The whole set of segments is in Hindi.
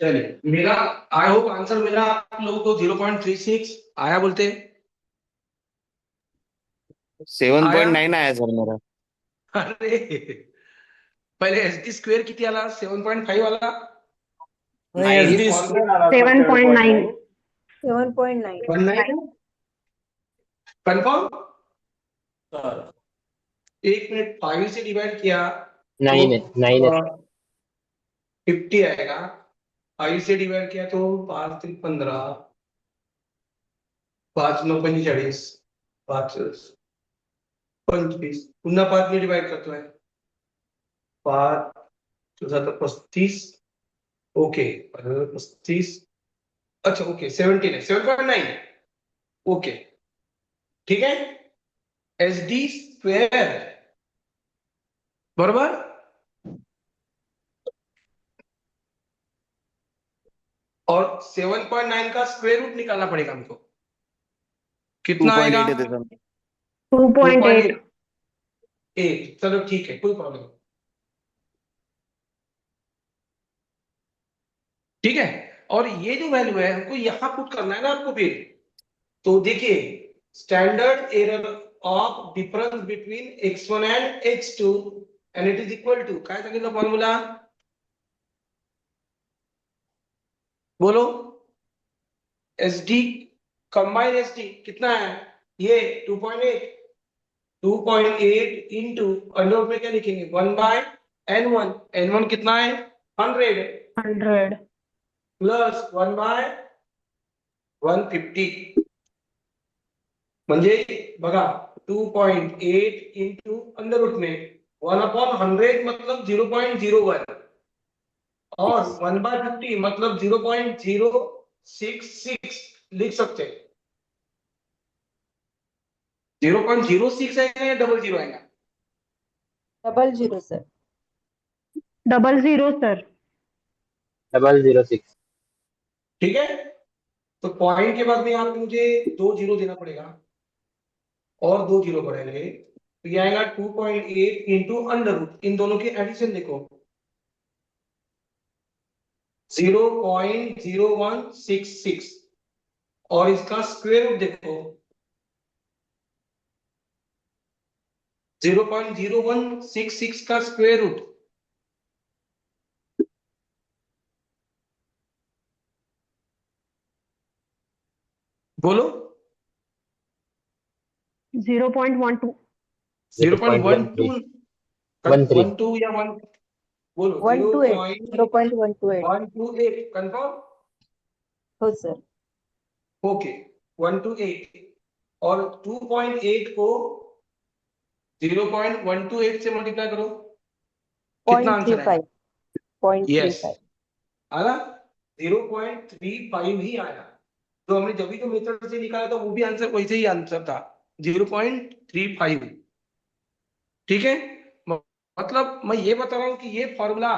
चलिए, मेरा आई होप आंसर मेरा आप लोगों को 0.36 आया बोलते। 7.9 आया। आया सर मेरा। अरे, पहले एस डी स्क्वेअर किती आला? 7.5 आला. नहीं, एस नाइन। डी स्क्वायर आ रहा था 7.9. 7.9. 7.9. One nine confirm. Sir, 1 minute, 5 से डिवाइड किया तो 9 है 9 है। 50 आएगा. 5 से डिवाइड किया तो 5 3 15, 5 9 45, 5 25, पुन्हा 5 ने डिवाइड करतोय. 5 7 35. ओके, 35. अच्छा, ओके, 17 है, 7.9. ओके, ठीक है. एस डी स्क्वेअर बरोबर. और 7.9 का स्क्वायर रूट निकालना पड़ेगा हमको. कितना आएगा? 2.8 है सर। 2.8. 2.8. चलो ठीक है, कोई प्रॉब्लम नहीं. ठीक है. और ये जो वैल्यू है हमको यहां पुट करना है ना आपको फिर. तो देखिए, standard error of difference between x1 and x2 and it is equal to काय सांगितलं फॉर्म्युला? बोलो. S D combine S D कितना है? ये 2.8. 2.8 इंटू अंडर में क्या लिखेंगे? 1/n1. n1 कितना है? 100 100. प्लस 1/150. म्हणजे बघा, 2.8 इंटू अंडर रूट में 1/100 मतलब 0.01 और 1/50 मतलब 0.066 लिख सकते हैं. 0.06 आएगा या 00 आएगा? 00 सर. 00 सर. 006। ठीक है. तो पॉइंट के बाद में यहाँ पे मुझे 2 जीरो देना पड़ेगा और 2 जीरो बढ़ेंगे तो ये आएगा 2.8 इंटू अंडर रूट. इन दोनों के एडिशन देखो, 0.0166 और इसका स्क्वायर रूट देखो 0.0166 का स्क्वायर रूट. बोलो. 0.12. 0.12. 0.13 12 या 1. बोलो. 128. 0.128. 0.128 कंफर्म. हो सर. ओके, 128 और 2.8 को 0.128 से मल्टीप्लाई करो. कितना आंसर है? 0.35. यस, 0.35. आया. 0.35 ही आया. तो हमने जब भी जो मेथड से निकाला था वो भी आंसर वैसे ही आंसर था, 0.35. ठीक है. मतलब मैं ये बता रहा हूं कि ये फॉर्मूला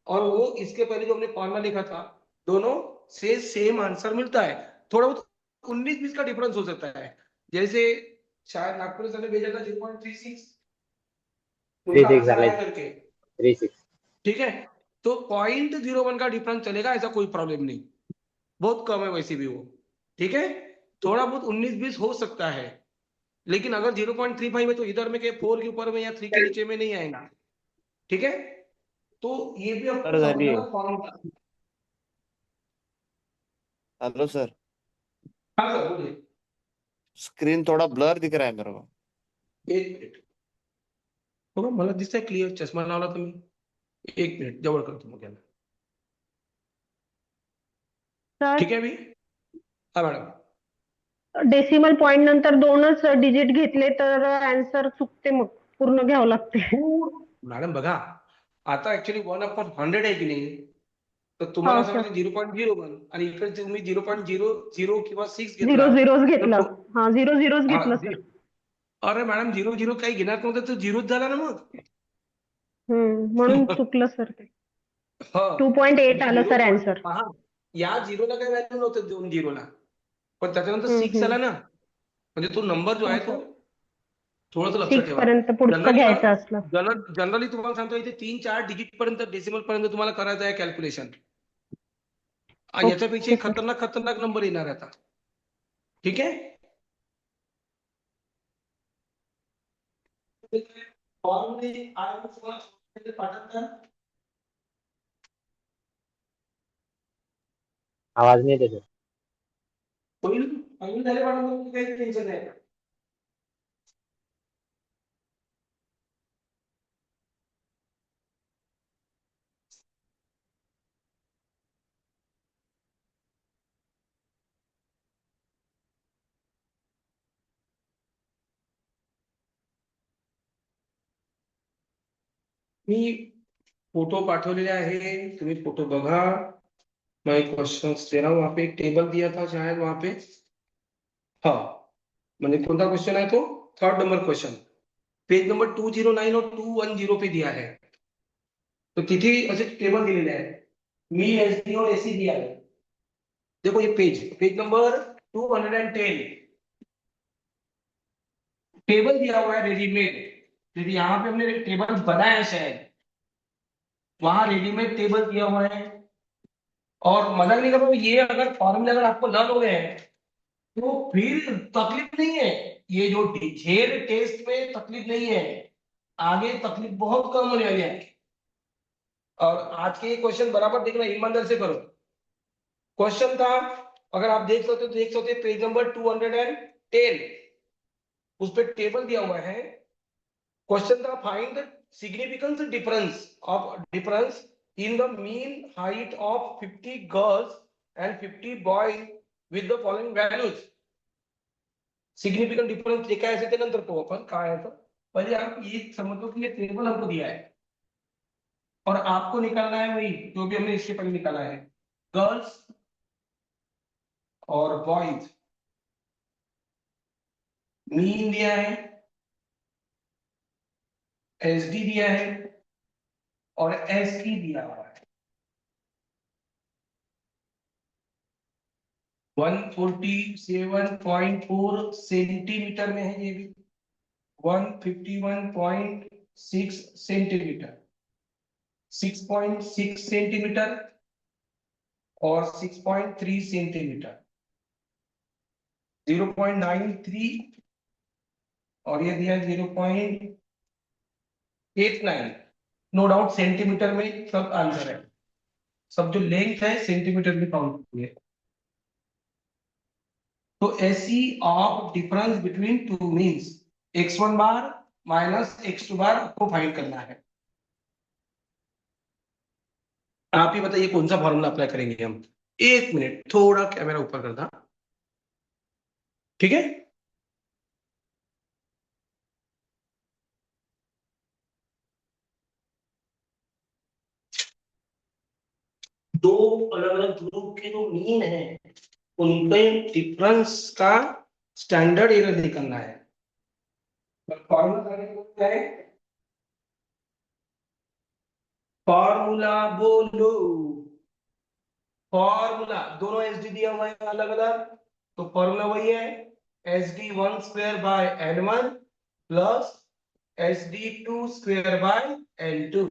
और वो इसके पहले जो हमने फॉर्मूला लिखा था दोनों से सेम आंसर मिलता है. थोड़ा बहुत 19-20 का डिफरेंस हो सकता है. जैसे शायद नागपुर सर ने भेजा था 0.36 उनका 36 आंसर झालाय आया करके. 36। ठीक है. तो 0.01 का डिफरेंस चलेगा, ऐसा कोई प्रॉब्लम नहीं. बहुत कम है वैसे भी वो. ठीक है. थोड़ा बहुत 19-20 हो सकता है, लेकिन अगर 0.35 है तो इधर में के 4 के ऊपर में या 3 के नीचे में नहीं आएगा. ठीक है. तो ये भी आपको सर झाली समझना है। ना फॉर्मूला. Hello sir. हाँ सर, बोलिए. स्क्रीन थोड़ा ब्लर दिख रहा है मेरे को। 1 मिनिट. बघा, मला दिसतंय क्लिअर. चष्मा लावला तुम्ही. 1 मिनिट जवळ करतो मग याला. सर, ठीक आहे मी. हा मॅडम. डेसिमल पॉइंट नंतर 2च डिजिट घेतले तर आन्सर चुकते, मग पूर्ण घ्यावं लागते. मॅडम बघा, आता ऍक्च्युली 1/100 आहे की नाही. तर तुम्हाला हो असं सर. वाटतं 0.01 आणि इकडे तुम्ही 0.00 किंवा 6 झिरो घेतला झिरोच तर घेतलं. हा, झिरो झिरोच हा, घेतलं सर. अरे मॅडम, 0.0 काही घेणार नव्हतं तर 0च झाला ना मग. म्हणून चुकलं सर ते. हो. 2.8 आलं झिरो सर पॉईंट आन्सर. पहा, या झिरोला काही व्हॅल्यू नव्हतं 2 झिरोला, पण त्याच्यानंतर 6 आला ना. म्हणजे तो नंबर जो हो आहे तो सर. थोडंसं लक्षात 6 ठेवा. पर्यंत पुढचं जनरली घ्यायचं असलं. जनरली तुम्हाला सांगतो इथे 3-4 डिजिट पर्यंत डेसिमल पर्यंत तुम्हाला करायचं आहे कॅल्क्युलेशन. याच्यापेक्षा खतरनाक खतरनाक नंबर येणार आहे आता. ठीक आहे. फॉर्ममध्ये पाठांतर आवाज नहीं देते. होईल. फायनल झाले पाठांतर, काही टेन्शन नाही. मी फोटो पाठवलेले आहे, तुम्ही फोटो बघा. मैं क्वेश्चंस दे रहा हूँ. वहां पे एक टेबल दिया था शायद वहां पे. हाँ, मैंने कौन सा क्वेश्चन है तो 3rd number question page number 209 और 210 पे दिया है. तो तिथे असे टेबल दिलेले आहे. मी एसडी और एसी दिया है. देखो ये पेज नंबर 210 टेबल दिया हुआ है रेडीमेड. यदि यहाँ पे हमने टेबल बनाया है शायद, वहां रेडीमेड टेबल दिया हुआ है. और मजाक नहीं कर रहा हूं, ये अगर फॉर्मूले अगर आपको लर्न हो गए हैं तो फिर तकलीफ नहीं है. ये जो जेर टेस्ट में तकलीफ नहीं है, आगे तकलीफ बहुत कम होने वाली है. और आज के ये क्वेश्चन बराबर देखना, ईमानदार से करो. क्वेश्चन था, अगर आप देख सकते हो तो देख सकते हो पेज नंबर 210 उस पर टेबल दिया हुआ है. क्वेश्चन था find the significance difference in the mean height of 50 girls and 50 boys with the following values. Significant difference लिखा है, ते नंतर तो अपन काय है. तो पहले आप ये समझ लो कि ये टेबल हमको दिया है और आपको निकालना है वही जो भी हमने इसके पहले निकाला है. गर्ल्स और बॉयज मीन दिया है, एसडी दिया है और एसकी दिया हुआ है. 147.4 सेंटीमीटर में है ये भी. 151.6 सेंटीमीटर, 6.6 सेंटीमीटर और 6.3 सेंटीमीटर, 0.93 और ये दिया 0.89. नो डाउट सेंटीमीटर में सब आंसर है. सब जो लेंथ है सेंटीमीटर में काउंट होती है. तो AC of difference between two means x1 bar minus x2 बार आपको फाइंड करना है. आप ही बताइए कौन सा फॉर्मूला अप्लाई करेंगे हम. 1 मिनट, थोड़ा कैमरा ऊपर कर दा. ठीक है. दो अलग अलग ग्रुप के जो मीन है उनके डिफरेंस का स्टैंडर्ड एरर निकलना है. फॉर्मूला है, फॉर्मूला बोलो. फॉर्मूला दोनों एसडी दिया हुआ है अलग अलग, तो फॉर्मूला वही है SD1 square by N1 plus SD2 square by N2.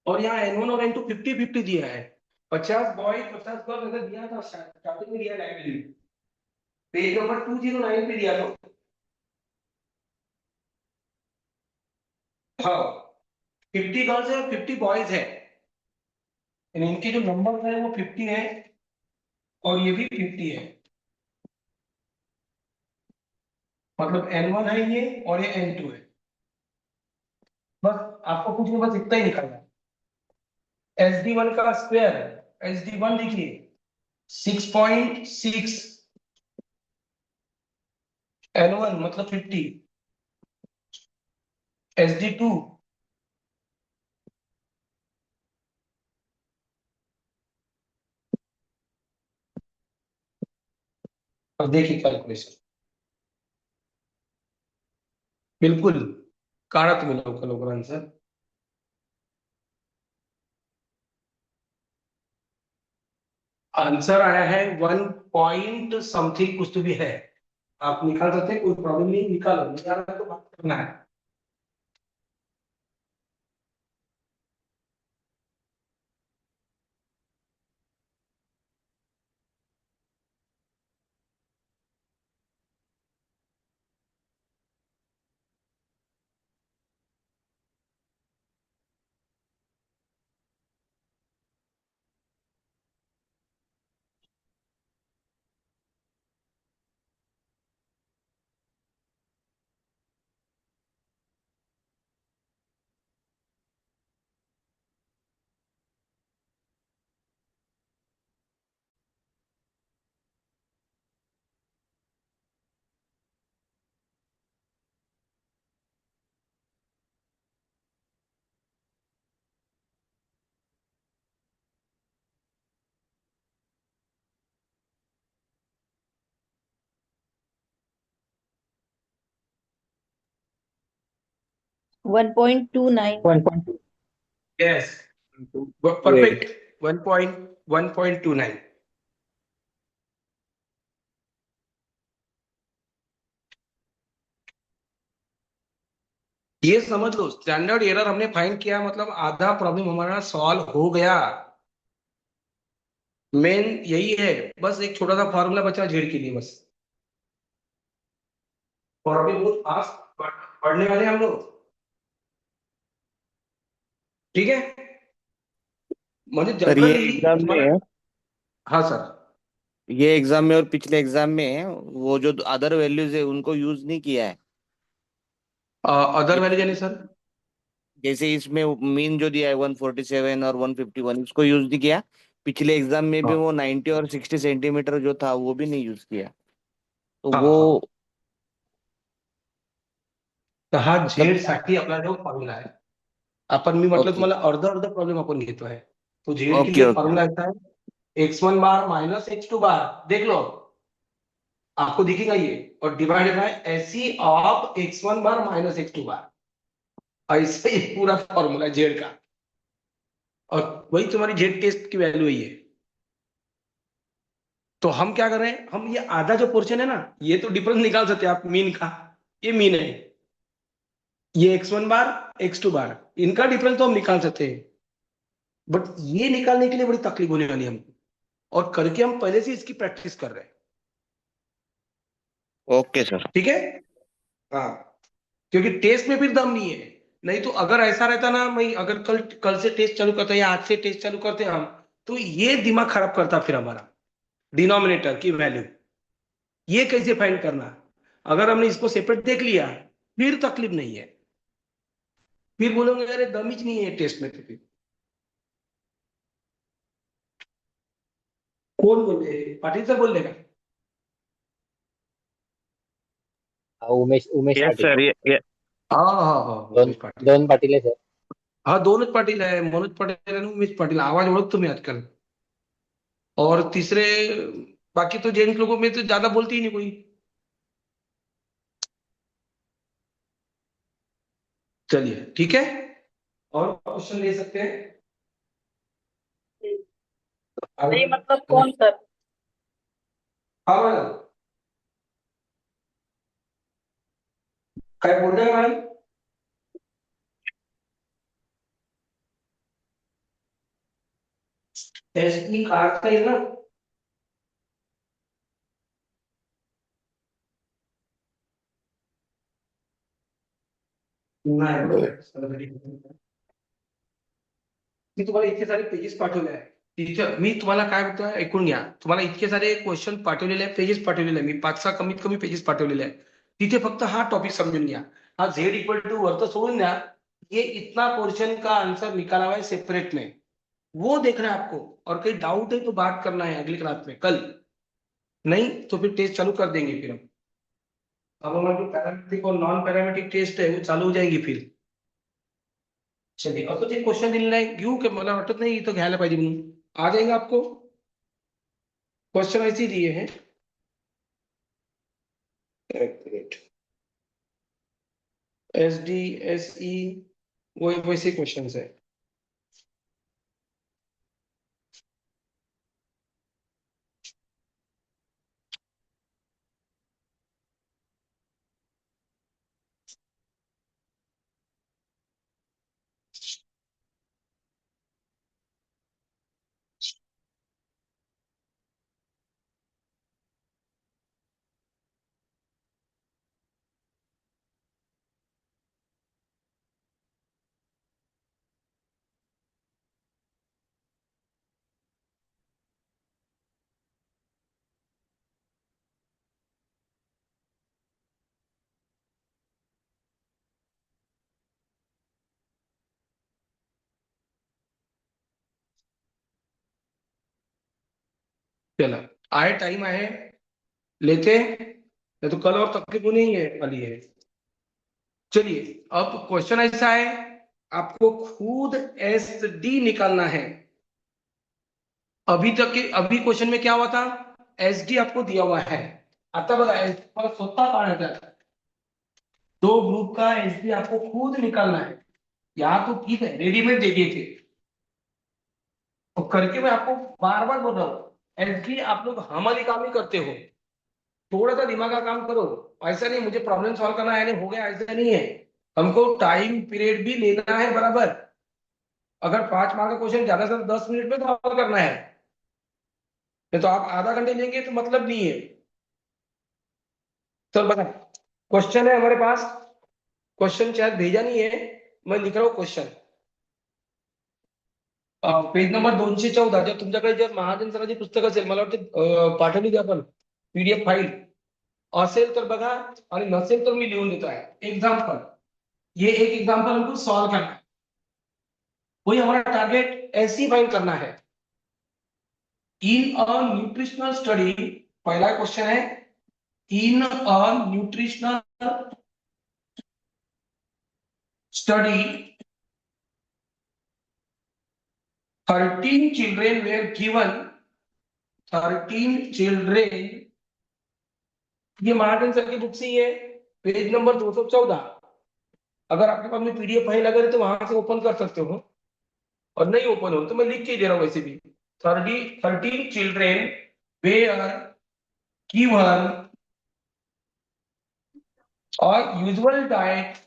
और यहाँ N1 और N2 50-50 दिया है. 50 बॉय 50 गर्ल अगर दिया था स्टार्टिंग में दिया लाइब्रेरी पेज नंबर 209 पे दिया था. हाँ, 50 गर्ल्स है और 50 बॉयज है. इनके जो नंबर है वो 50 है और ये भी 50 है. मतलब N1 है ये और ये N2 है. बस आपको कुछ नहीं, बस इतना ही निकालना है. SD1 का स्क्वायर, SD1 लिखिए 6.6, N1 मतलब 50, SD2 और देखिए कैलकुलेशन बिल्कुल काढा तुम्ही लवकर लवकर आंसर. आंसर आया है 1 पॉइंट समथिंग कुछ तो भी है, आप निकाल सकते हैं, कोई प्रॉब्लम नहीं, निकालो, निकालना तो बात करना है। One point two nine 1.2. Yes, perfect, 1.29। ये समझ लो, स्टैंडर्ड एरर हमने फाइंड किया, मतलब आधा प्रॉब्लम हमारा सॉल्व हो गया। मेन यही है, बस एक छोटा सा फॉर्मूला बचा जेड के लिए बस, और अभी बहुत फास्ट पढ़ने वाले हैं हम लोग, ठीक है। मुझे सर ये जनरली एग्जाम तुम्हारा, में, हाँ सर, ये एग्जाम में और पिछले एग्जाम में वो जो अदर वैल्यूज है उनको यूज नहीं किया है। अदर वैल्यू जैसे यानी सर, जैसे इसमें मीन जो दिया है 147 और 151 उसको यूज नहीं किया। पिछले एग्जाम में भी हाँ वो 90 और 60 सेंटीमीटर जो था वो भी नहीं यूज किया। तो हाँ वो हाँ, तर हा मतलब झेड क्या? साठी आपला जो फॉर्म्युला आहे, आपण मी म्हटलं ओके तुम्हाला अर्ध अर्ध प्रॉब्लेम आपण घेतोय, तो झेड के ओके लिए ओके। फॉर्मूला ऐसा है, x1 बार माइनस x2 बार, देख लो आपको दिखेगा ये, और divided by AC of x1 bar minus x2 बार, ऐसे ही पूरा फॉर्मूला जेड का, और वही तुम्हारी जेड टेस्ट की वैल्यू ही है। तो हम क्या कर रहे हैं, हम ये आधा जो पोर्शन है ना, ये तो डिफरेंस निकाल सकते हैं आप मीन का, ये मीन है, ये x1 बार x2 बार, इनका डिफरेंस तो हम निकाल सकते हैं, बट ये निकालने के लिए बड़ी तकलीफ होने वाली है हमको, और करके हम पहले से इसकी प्रैक्टिस कर रहे हैं, ओके सर। ठीक है। हाँ, क्योंकि टेस्ट में फिर दम नहीं है, नहीं तो अगर ऐसा रहता ना, मैं अगर कल कल से टेस्ट चालू करता या आज से टेस्ट चालू करते हम, तो ये दिमाग खराब करता फिर हमारा, डिनोमिनेटर की वैल्यू ये कैसे फाइंड करना। अगर हमने इसको सेपरेट देख लिया, फिर तकलीफ नहीं है, फिर बोलोगे अरे दम ही नहीं है टेस्ट में, तो फिर कौन बोले, पाटिल सर बोल देगा। उमेश उमेश यस पाटील. सर ये हाँ हाँ हाँ, दोन उमेश पाटील, दोन पाटील आहे सर. हाँ दोनच पाटील आहे, मनोज पाटील आणि उमेश पाटील, आवाज ओळखतो मी आजकल, और तीसरे, बाकी तो जेंट्स लोगों में तो ज्यादा बोलती ही नहीं कोई। चलिए ठीक है, और क्वेश्चन ले सकते हैं। नहीं मतलब कौन सर? हाँ मैडम, काय बोल रहे हैं मैडम। एसडी कार्ड का है ना, नाही बरोबर. मी तुम्हाला इतके सारे पेजेस पाठवले आहे, तिथे मी तुम्हाला काय म्हणतोय ऐकून घ्या, तुम्हाला इतके सारे क्वेश्चन पाठवलेले आहे, पेजेस पाठवलेले आहे, मी 5-6 कमीत कमी पेजेस पाठवलेले आहे, तिथे फक्त हा टॉपिक समजून घ्या, हा झेड इक्वल टू वरतं सोडून द्या, ये इतना पोर्शन का आंसर निकाला हुआ है सेपरेट में, वो देखना है आपको, और कोई डाउट है तो बात करना है अगली क्लास में कल, नहीं तो फिर टेस्ट चालू कर देंगे फिर हम, अब हमारी जो पैरामेट्रिक और नॉन पैरामेट्रिक टेस्ट है वो चालू हो जाएगी फिर। चलिए, असं जे क्वेश्चन दिलेलं आहे घेऊ की, मला वाटत नाही इथं घ्यायला पाहिजे म्हणून, आ जाएगा आपको, क्वेश्चन ऐसे ही दिए हैं, एक minute, S D S E, वो वैसे क्वेश्चन है। चला आए टाइम आए लेते, नहीं तो कल और तकलीफ नहीं है वाली है। चलिए अब क्वेश्चन ऐसा है, आपको खुद एस डी निकालना है। अभी क्वेश्चन में क्या हुआ था, एस डी आपको दिया हुआ है। आता बघा एस स्वतः काढायचा, दो ग्रुप का एस डी आपको खुद निकालना है। यहाँ तो ठीक है रेडीमेड दे दिए थे, तो करके मैं आपको बार बार बोल रहा हूँ, एस डी आप लोग हमारी काम ही करते हो, थोड़ा सा दिमाग का काम करो। ऐसा नहीं मुझे प्रॉब्लम सॉल्व करना है नहीं हो गया, ऐसा नहीं है। हमको टाइम पीरियड भी लेना है बराबर। अगर 5 मार्क का क्वेश्चन ज्यादा से ज्यादा 10 मिनट में सॉल्व करना है, नहीं तो आप आधा घंटे लेंगे तो मतलब नहीं है। चल बता, क्वेश्चन है हमारे पास, क्वेश्चन शायद भेजा नहीं है, मैं लिख रहा हूँ क्वेश्चन। पेज नंबर 214, जर तुमच्याकडे जर महाजन सरांची पुस्तक असेल, मला वाटतं पाठवली ती आपण पीडीएफ फाईल असेल तर बघा, आणि नसेल तर मी लिहून देतो आहे एग्जाम्पल। ये एक एग्जाम्पल हमको सॉल्व करना है, वही हमारा टारगेट ऐसे ही फाइंड करना है। इन अ न्यूट्रिशनल स्टडी, पहला क्वेश्चन है, in a nutritional study 13 children were given, 13 children, ये महाजन सर की बुक से ही है, पेज नंबर 214। अगर आपके पास में पीडीएफ फाइल अगर है तो वहां से ओपन कर सकते हो, और नहीं ओपन हो तो मैं लिख के दे रहा हूं वैसे भी। 13 चिल्ड्रेन वेयर गिवन और usual diet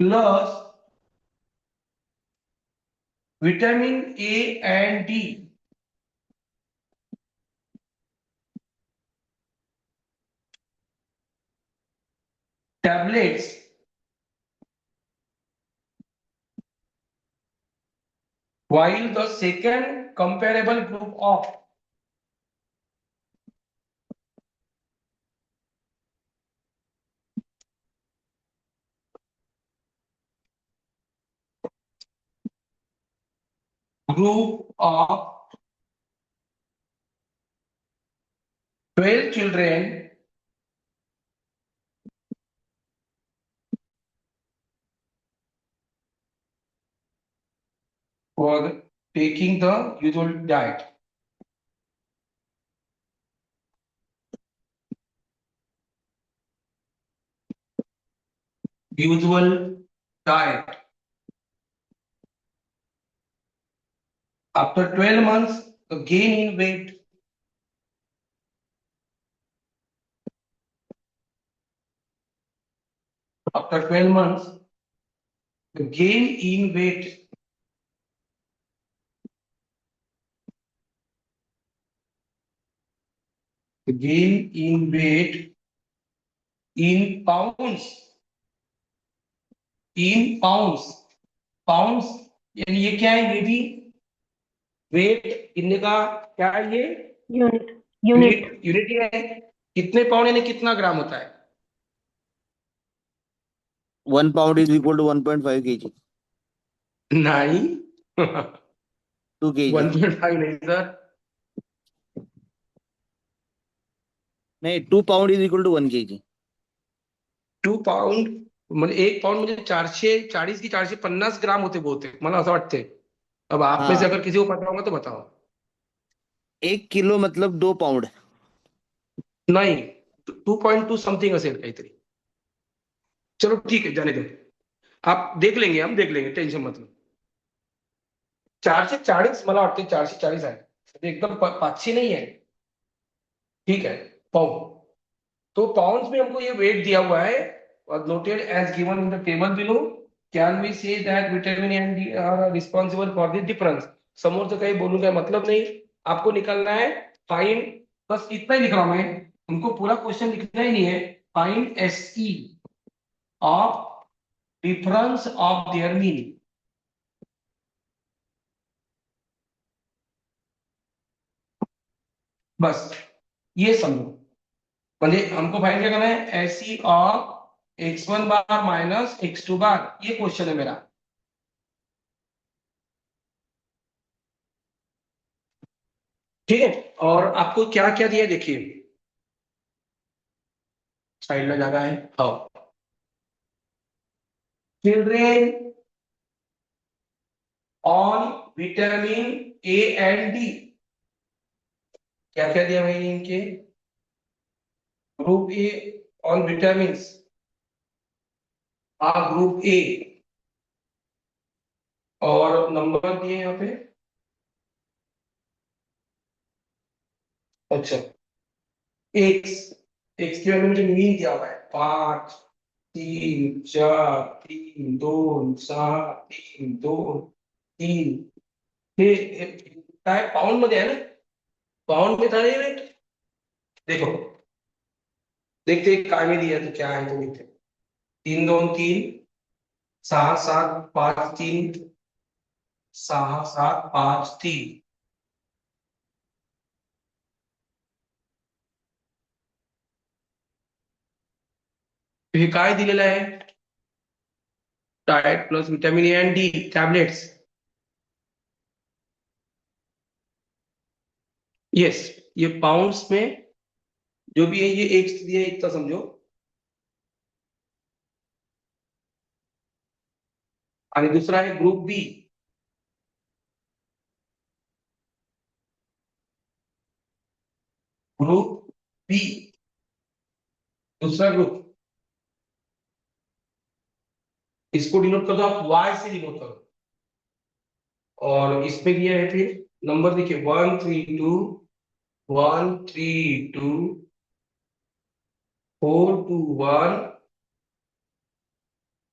plus vitamin A and D tablets while the second comparable group of group of 12 children were taking the usual diet. Usual diet. After 12 months, the gain in weight after 12 months, the gain in weight the gain in weight in pounds, in pounds, pounds यानी ये क्या है, ये भी वेट गिनने का क्या है, ये युनिट युनिट यूनिट है। कितने पाउंड यानी कितना ग्राम होता है, 1 pound is equal to 1.5 kg. नहीं 2 kg. 1.5 नहीं सर, नहीं 2 pound is equal to 1 kg. 2 pound म्हणजे 1 पाउंड म्हणजे 440 की 450 ग्राम होते बहुतेक, मला असं वाटते। अब आप में से हाँ. अगर किसी को पता होगा तो बताओ। 1 किलो मतलब 2 pound. नहीं 2.2 समथिंग असेल काहीतरी। चलो ठीक है जाने दो, आप देख लेंगे, हम देख लेंगे, टेंशन मत लो। 440 मला वाटते 440 आहे, म्हणजे एकदम 500 नहीं है, ठीक है पाउंड। तो पाउंड्स में हमको ये वेट दिया हुआ है, noted as given in the table below. Can we say that vitamin and D are responsible for the difference. समोरचं काही बोलून काय मतलब नहीं, आपको निकालना है फाइंड, बस इतना ही लिख रहा हूं मैं, हमको पूरा क्वेश्चन लिखना ही नहीं है। Find S E of difference of their mean. बस ये समझो, म्हणजे हमको फाइंड क्या करना है, S E of x1 bar minus x2 बार, ये क्वेश्चन है मेरा। ठीक है, और आपको क्या क्या दिया देखिए, साइड में जगह है। हाँ, children on vitamin A and D, क्या क्या दिया भाई इनके, group A on vitamin, group A, और नंबर दिए यहाँ पे। अच्छा, एक्स, एक्स की वैल्यू मुझे मीन दिया हुआ है 5 3 4 3 2 7 3 2 3, हे काय पाउंड मध्ये आहे ना, पाउंड में था ये रेट, देखो देखते हैं काय में दिया तो क्या है, तो देखते 3 2 3 6 7 5 3 6 7 5 3, हे काय दिलेलं आहे, diet plus vitamin A and D tablets, yes, ये पाउंड्स में जो भी है ये एक दिया है, इतना समझो। आणि दूसरा है ग्रुप बी, ग्रुप बी दूसरा ग्रुप, इसको डिनोट कर दो आप वाई से डिनोट करो, और इसमें दिया है फिर नंबर देखिए 1 3 2 1 3 2 4 2 1,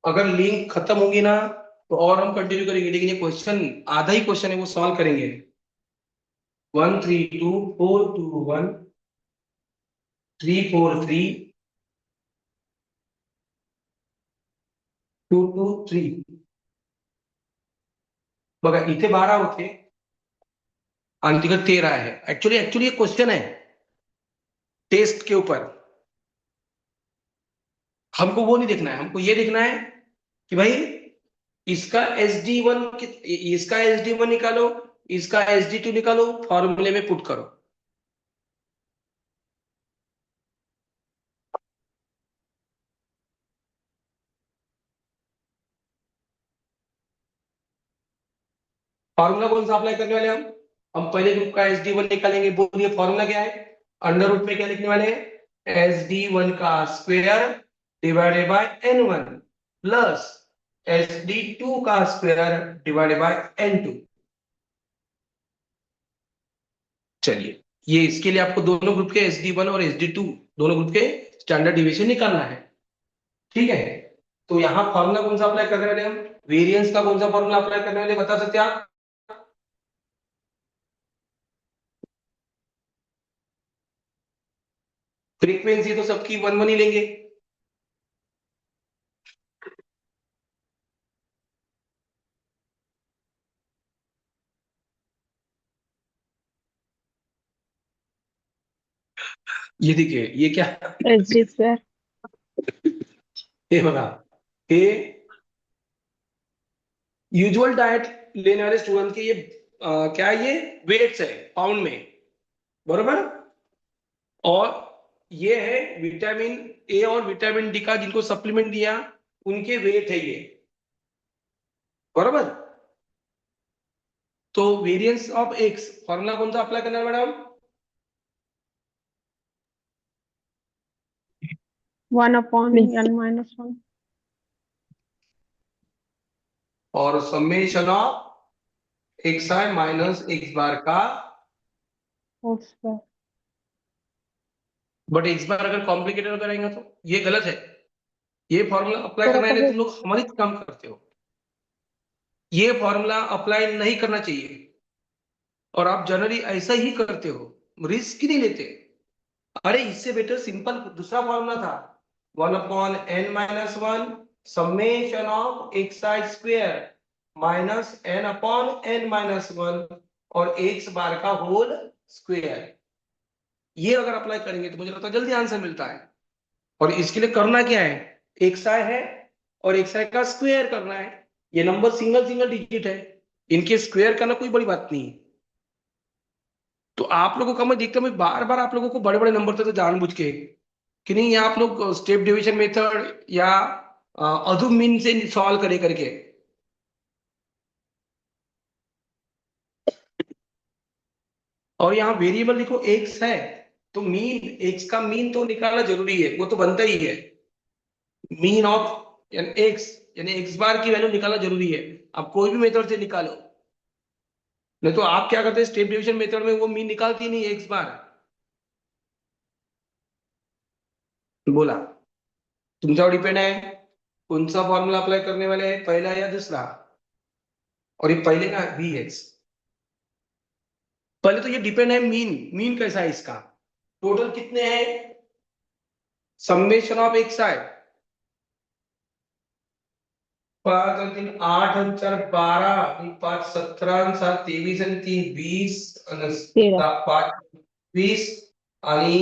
अगर लिंक खत्म होगी ना तो और हम कंटिन्यू करेंगे, लेकिन ये क्वेश्चन आधा ही क्वेश्चन है वो सॉल्व करेंगे। 1 3 2 4 2 1 3 4 3 2 2 3, बघा इथे 12 होते आणि तिकडे 13 आहे, एक्चुअली एक्चुअली ये क्वेश्चन है टेस्ट के ऊपर, हमको वो नहीं देखना है, हमको ये देखना है कि भाई इसका SD1, इसका SD1 निकालो, इसका SD2 निकालो, फॉर्मूले में पुट करो। फॉर्मूला कौन सा अप्लाई करने वाले हैं हम पहले ग्रुप का SD1 निकालेंगे, बोलिए फॉर्मूला क्या है, अंडर रूट में क्या लिखने वाले हैं, SD1 का square divided by N1 plus SD2 का स्क्वायर डिवाइडेड बाय N2। चलिए, ये इसके लिए आपको दोनों ग्रुप के SD1 और SD2 दोनों ग्रुप के स्टैंडर्ड डिविएशन निकालना है, ठीक है। तो यहाँ फॉर्मूला कौन सा अप्लाई करने वाले हम, वेरिएंस का कौन सा फॉर्मूला अप्लाई करने वाले, बता सकते हैं आप, फ्रीक्वेंसी तो सबकी 1 1 ही लेंगे, ये देखिए ये क्या, SD स्क्वेअर, हे बघा, हे यूजुअल डाइट लेने वाले स्टूडेंट के ये क्या है, ये वेट्स है पाउंड में, बरोबर, और ये है विटामिन ए और विटामिन डी का जिनको सप्लीमेंट दिया उनके वेट है ये, बरोबर। तो वेरिएंस ऑफ एक्स फॉर्मूला कौन सा अप्लाई करना है मैडम, 1/n-1 और summation of X I minus X bar का, whole square. But X bar अगर कॉम्प्लिकेटेड करेंगे तो ये गलत है, ये फॉर्मूला अप्लाई तो करना है, नहीं मतलब तुम लोग हमारी काम करते हो, ये फॉर्मूला अप्लाई नहीं करना चाहिए, और आप जनरली ऐसा ही करते हो, रिस्क ही नहीं लेते। अरे इससे बेटर सिंपल दूसरा फॉर्मूला था 1/n-1 summation of X I square minus n/n-1 और एक्स बार का होल स्क्वायर, ये अगर अप्लाई करेंगे तो मुझे लगता है जल्दी आंसर मिलता है। और इसके लिए करना क्या है, एक्स आई है और एक्स आई का स्क्वायर करना है, ये नंबर सिंगल सिंगल डिजिट है, इनके स्क्वायर करना कोई बड़ी बात नहीं है। तो आप लोगों का मैं देखता हूँ, मैं बार बार आप लोगों को बड़े बड़े नंबर देते जानबूझ के, कि नहीं ये आप लोग स्टेप डिवीजन मेथड या अधूम मीन से सॉल्व करे करके। और यहाँ वेरिएबल देखो एक्स है, तो मीन एक्स का मीन तो निकालना जरूरी है, वो तो बनता ही है। मीन ऑफ एक्स यानी एक्स बार की वैल्यू निकालना जरूरी है, आप कोई भी मेथड से निकालो। नहीं तो आप क्या करते हैं, स्टेप डिवीजन मेथड में वो मीन निकालती नहीं एक्स बार। बोला तुमच्यावर डिपेंड आहे कौन सा फॉर्मूला अप्लाई करने वाले हैं, पहला या दूसरा। और ये पहले का वी एक्स, पहले तो ये डिपेंड है मीन, मीन कैसा है इसका, टोटल कितने हैं, समेशन ऑफ एक्स है 5 और 3 8 और 4 12 आणि 5 17 आणि 7 23 आणि 3 20 आणि 5 20 आणि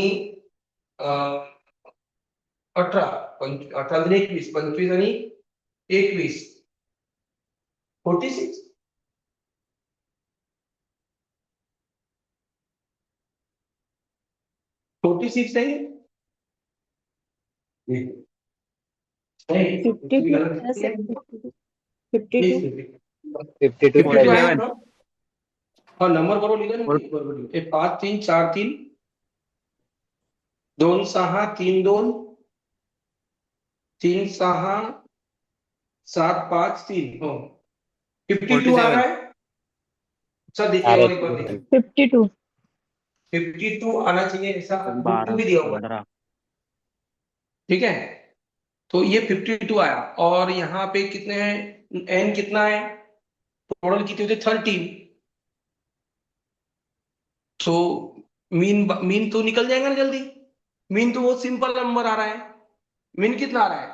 18 18 आणि 21 25 आणि 21 46 46 है ये? नहीं 52 गलत है सर, है। 52 52 52 है आहे ना? हाँ नंबर बरोबर लिहिलं ना मी, बरोबर लिहिलं. हे 5 3 4 3 2 6 3 2 3 6 7 5 3 हो 52 आ रहा है। सर देखिए और एक बार देखिए 52 52 आना चाहिए, ऐसा बुक बारह भी दिया हुआ है, 15 ठीक है। तो ये 52 आया, और यहाँ पे कितने हैं, एन कितना है, टोटल कितने होते 13। तो मीन मीन तो निकल जाएगा ना जल्दी, मीन तो वो सिंपल नंबर आ रहा है, मीन कितना आ रहा है,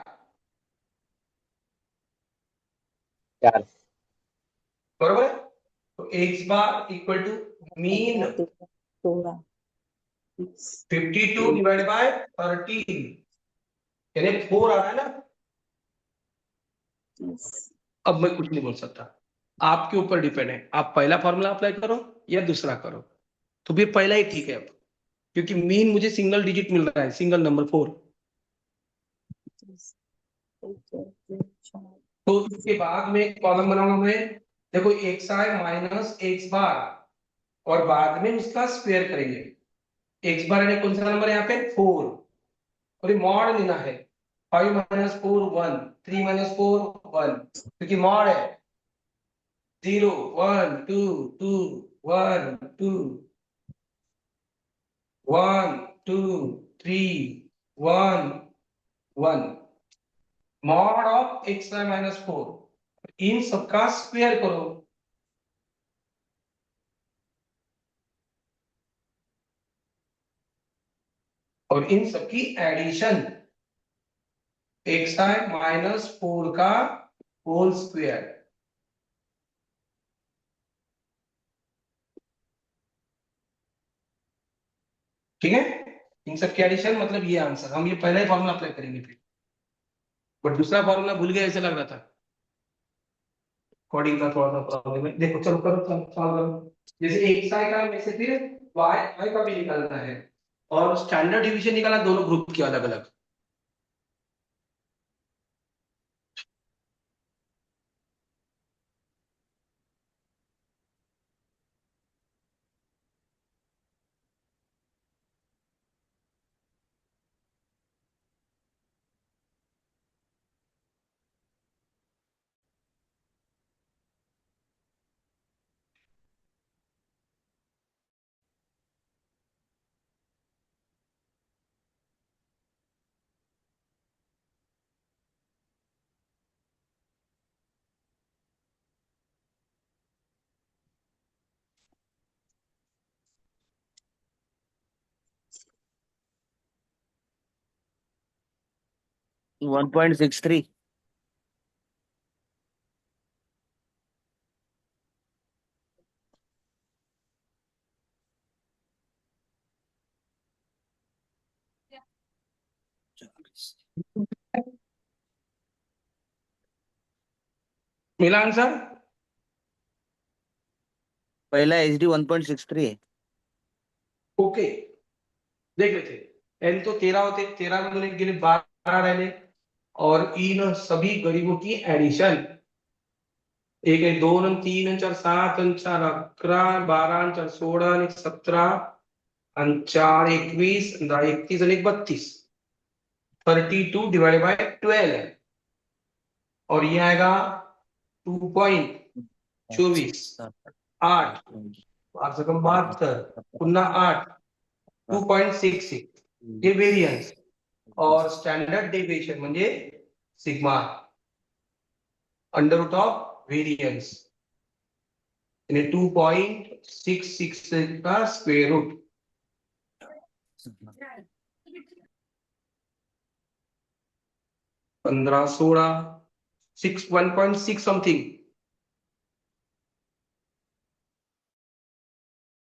4 बरोबर है। तो x bar equal to mean 16 52 divide by 13 यानी 4 आ रहा है ना। अब मैं कुछ नहीं बोल सकता, आपके ऊपर डिपेंड है, आप पहला फॉर्मूला अप्लाई करो या दूसरा करो। तो फिर पहला ही ठीक है अब, क्योंकि मीन मुझे सिंगल डिजिट मिल रहा है, सिंगल नंबर 4। तो इसके बाद में कॉलम बनाऊंगा मैं, देखो एक्स आई माइनस एक्स बार, और बाद में उसका स्क्वायर करेंगे। एक्स बार यानी कौन सा नंबर है यहाँ पे 4, और ये मॉड लेना है 5 माइनस 4 1 3 माइनस 4 1, क्योंकि मॉड है 0 1 2 2 1 2 1 2 3 1 1, mod of x y minus 4, इन सबका स्क्वायर करो। और इन सबकी एडिशन एक्स आई माइनस 4 का होल स्क्वायर, ठीक है। इन सबकी एडिशन मतलब ये आंसर, हम ये पहला ही फॉर्मूला अप्लाई करेंगे फिर, बट दूसरा फॉर्मूला भूल गए ऐसे लग रहा था, कोडिंग का थोड़ा सा प्रॉब्लम है। देखो चलो करो, सॉल्व करो। जैसे एक्स आई का में से फिर वाई वाई का भी निकालना है, और स्टैंडर्ड डिवीजन निकाला दोनों ग्रुप के अलग अलग। वन पॉइंट सिक्स थ्री मिला आंसर। पहला एच डी 1.63 है। ओके देख लेते एन तो 13 होते, 13 मधून एक गेले 12 राहिले और इन सभी गरीबों की एडिशन, एक आहे 2 आणि 3 आणि 4 7 आणि 4 11 12 आणि 4 16 आणि 17 आणि 4 21 आणि 10 31 आणि 1 32 32 डिवाइडेड बाय 12 और ये आएगा 2.24 8 8 से कम 72 पुन्हा 8 2.66 ये वेरियन्स और स्टैंडर्ड डेविएशन म्हणजे sigma under root of variance यानी 2.66 का स्क्वायर रूट, 15 16 6 1.6 समथिंग